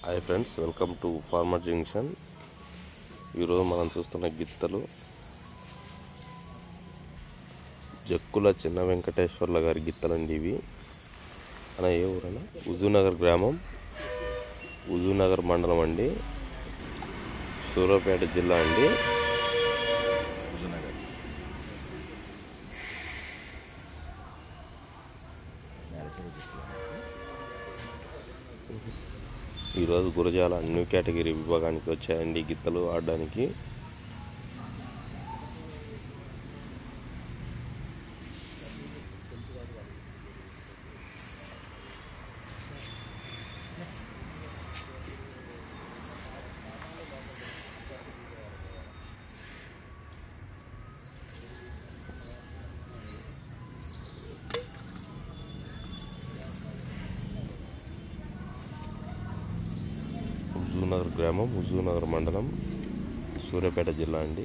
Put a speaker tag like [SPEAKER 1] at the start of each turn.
[SPEAKER 1] Hi friends, welcome to farmer junction. ఈరోజు మనం చూస్తున్న గిత్తలు జక్కుల చిన్న వెంకటేశ్వర్ల గారి గిత్తలండి. ఇవి మన ఏ ఊరన్నా హుజూర్నగర్ గ్రామం, హుజూర్నగర్ మండలం అండి, సూర్యాపేట జిల్లా అండి. ఈరోజు గురజాల న్యూ కేటగిరీ విభాగానికి వచ్చాయండి గిత్తలు ఆడడానికి. హుజూర్నగర్ గ్రామం, హుజూర్నగర్ మండలం, సూర్యాపేట జిల్లా అండి.